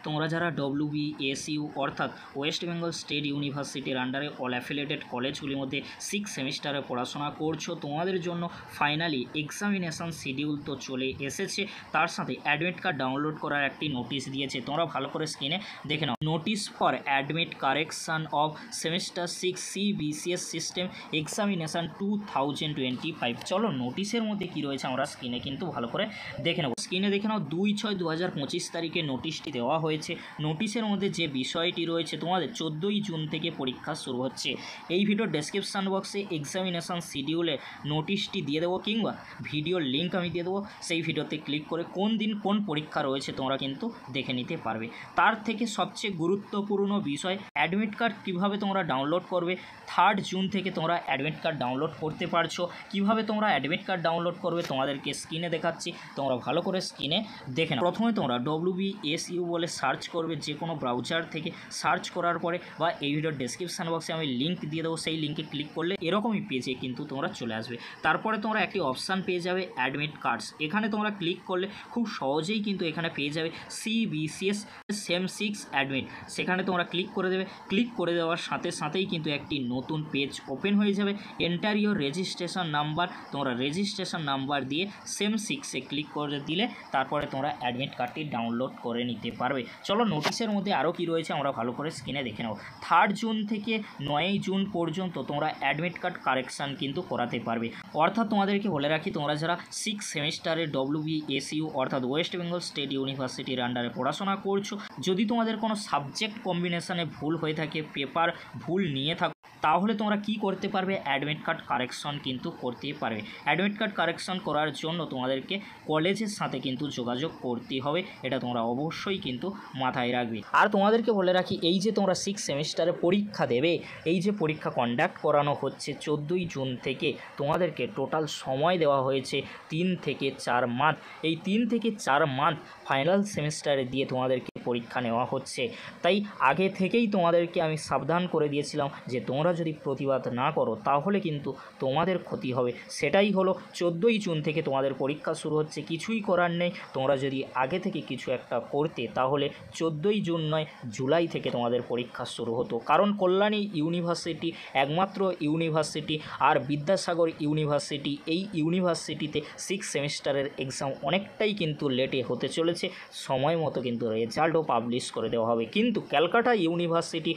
তোমরা যারা WBSU অর্থাৎ ওয়েস্ট বেঙ্গল স্টেট ইউনিভার্সিটির আন্ডারে অল অ্যাফিলিয়েটেড কলেজগুলির মধ্যে 6 সেমিস্টারে পড়াশোনা করছো, তোমাদের জন্য ফাইনালি এক্সামিনেশন শিডিউল তো চলে এসেছে। তার সাথে অ্যাডমিট কার্ড ডাউনলোড করার একটি নোটিশ দিয়েছে, তোমরা ভালো করে স্ক্রিনে দেখে নাও। Notice for admit correction of semester 6 CBCS system examination 2025। চলো নোটিশের মধ্যে কী রয়েছে আমরা স্ক্রিনে কিন্তু ভালো করে দেখে নেব। স্ক্রিনে দেখে নাও 2/6/2025 তারিখে নোটিশটি দেওয়া হয়েছে। নোটিশের মধ্যে যে বিষয়টি রয়েছে, তোমাদের 14ই জুন থেকে পরীক্ষা শুরু হচ্ছে। এই ভিডিও ডেসক্রিপশান বক্সে এক্সামিনেশন শিডিউলের নোটিশটি দিয়ে দেবো, কিংবা ভিডিওর লিঙ্ক আমি দিয়ে দেবো। সেই ভিডিওতে ক্লিক করে কোন দিন কোন পরীক্ষা রয়েছে তোমরা কিন্তু দেখে নিতে পারবে। তার থেকে সবচেয়ে গুরুত্বপূর্ণ বিষয়, অ্যাডমিট কার্ড কীভাবে তোমরা ডাউনলোড করবে। 3 জুন থেকে তোমরা অ্যাডমিট কার্ড ডাউনলোড করতে পারছো। কিভাবে তোমরা অ্যাডমিট কার্ড ডাউনলোড করবে তোমাদেরকে স্ক্রিনে দেখাচ্ছি, তোমরা ভালো করে স্ক্রিনে দেখে নাও। প্রথমে তোমরা WBSU বলে সার্চ করবে যে কোনো ব্রাউজার থেকে। সার্চ করার পরে বা এই ভিডিওর ডেসক্রিপশান বক্সে আমি লিঙ্ক দিয়ে দেবো, সেই লিঙ্কে ক্লিক করলে এরকমই পেজে কিন্তু তোমরা চলে আসবে। তারপরে তোমরা একটি অপশান পেয়ে যাবে অ্যাডমিট কার্ডস। এখানে তোমরা ক্লিক করলে খুব সহজেই কিন্তু এখানে পেয়ে যাবে CBCS সেম 6 অ্যাডমিট। সেখানে তোমরা ক্লিক করে দেবে। ক্লিক করে দেওয়ার সাথে সাথেই কিন্তু একটি নতুন পেজ ওপেন হয়ে যাবে। এন্টার ইওর রেজিস্ট্রেশন নাম্বার, তোমরা রেজিস্ট্রেশন নাম্বার দিয়ে সেম 6-এ ক্লিক করে দিলে তারপরে তোমরা অ্যাডমিট কার্ডটি ডাউনলোড করে নিতে পারবে। চলো নোটিশের মধ্যে আরও কি রয়েছে আমরা ভালো করে স্ক্রিনে দেখে নেব। 3 জুন থেকে 9 জুন পর্যন্ত তোমরা অ্যাডমিট কার্ড কারেকশান কিন্তু করাতে পারবে। অর্থাৎ তোমাদেরকে বলে রাখি, তোমরা যারা 6 সেমিস্টারে WBSU অর্থাৎ ওয়েস্ট বেঙ্গল স্টেট ইউনিভার্সিটির আন্ডারে পড়াশোনা করছো, যদি তোমাদের কোনো সাবজেক্ট কম্বিনেশনে ভুল হয়ে থাকে, পেপার ভুল নিয়ে থাকো, তাহলে তোমরা কি করতে পারবে, অ্যাডমিট কার্ড কারেকশন কিন্তু করতে পারবে। অ্যাডমিট কার্ড কারেকশন করার জন্য তোমাদেরকে কলেজের সাথে কিন্তু যোগাযোগ করতে হবে, এটা তোমরা অবশ্যই কিন্তু মাথায় রাখবে। আর তোমাদেরকে বলে রাখি, এই যে তোমরা 6 সেমিস্টারে পরীক্ষা দেবে, এই যে পরীক্ষা কন্ডাক্ট করানো হচ্ছে 14ই জুন থেকে, তোমাদেরকে টোটাল সময় দেওয়া হয়েছে 3 থেকে 4 মান্থ। এই 3 থেকে 4 মান্থ ফাইনাল সেমিস্টারে দিয়ে তোমাদেরকে পরীক্ষা নেওয়া হচ্ছে। তাই আগে থেকেই তোমাদেরকে আমি সাবধান করে দিয়েছিলাম যে তোমরা যদি প্রতিবাদ না করো তাহলে কিন্তু তোমাদের ক্ষতি হবে। সেটাই হলো, 14ই জুন থেকে তোমাদের পরীক্ষা শুরু হচ্ছে। কিছুই করার নেই, তোমরা যদি আগে থেকে কিছু একটা করতে তাহলে 14ই জুন নয়, জুলাই থেকে তোমাদের পরীক্ষা শুরু হতো। কারণ কল্যাণী ইউনিভার্সিটি একমাত্র ইউনিভার্সিটি, আর বিদ্যাসাগর ইউনিভার্সিটি, এই ইউনিভার্সিটিতে 6 সেমিস্টারের এক্সাম অনেকটাই কিন্তু লেটে হতে চলেছে। সময় মতো কিন্তু রেজাল্টও পাবলিশ করে দেওয়া হবে। কিন্তু ক্যালকাটা ইউনিভার্সিটি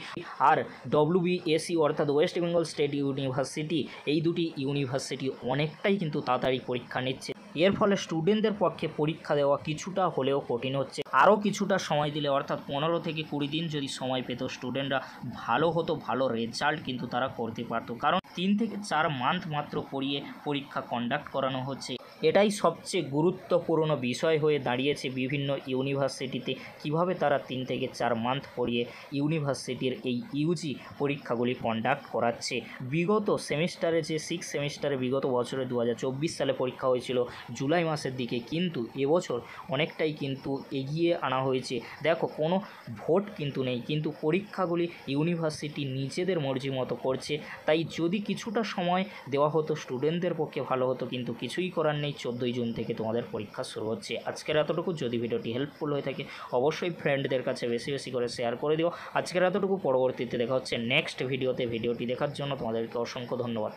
আর WBSU অর্থাৎ ওয়েস্ট বেঙ্গল স্টেট ইউনিভার্সিটি, এই দুটি ইউনিভার্সিটি অনেকটাই কিন্তু তাড়াতাড়ি পরীক্ষা নিচ্ছে। এর ফলে স্টুডেন্টদের পক্ষে পরীক্ষা দেওয়া কিছুটা হলেও কঠিন হচ্ছে। আরও কিছুটা সময় দিলে, অর্থাৎ 15 থেকে 20 দিন যদি সময় পেত স্টুডেন্টরা, ভালো হতো, ভালো রেজাল্ট কিন্তু তারা করতে পারতো। কারণ 3 থেকে 4 মান্থ মাত্র পড়িয়ে পরীক্ষা কন্ডাক্ট করানো হচ্ছে। এটাই সবচেয়ে গুরুত্বপূর্ণ বিষয় হয়ে দাঁড়িয়েছে বিভিন্ন ইউনিভার্সিটিতে, কিভাবে তারা 3 থেকে 4 মান্থ পড়িয়ে ইউনিভার্সিটির এই UG পরীক্ষাগুলি কন্ডাক্ট করাচ্ছে। বিগত সেমিস্টারে যে 6 সেমিস্টারে বিগত বছরে 2024 সালে পরীক্ষা হয়েছিল জুলাই মাসের দিকে, কিন্তু এবছর অনেকটাই কিন্তু এগিয়ে আনা হয়েছে। দেখো, কোনো ভোট কিন্তু নেই, কিন্তু পরীক্ষাগুলি ইউনিভার্সিটি নিজেদের মর্জি মতো করছে। তাই যদি কিছুটা সময় দেওয়া হতো স্টুডেন্টদের পক্ষে ভালো হতো, কিন্তু কিছুই করার নেই। 14ই জুন থেকে তোমাদের পরীক্ষা শুরু হচ্ছে। আজকের এতটুকু। যদি ভিডিওটি হেল্পফুল হয়ে থাকে অবশ্যই ফ্রেন্ডদের কাছে বেশি বেশি করে শেয়ার করে দিও। আজকের এতটুকু। পরবর্তীতে দেখা হচ্ছে নেক্সট ভিডিওতে। ভিডিওটি দেখার জন্য তোমাদেরকে অসংখ্য ধন্যবাদ।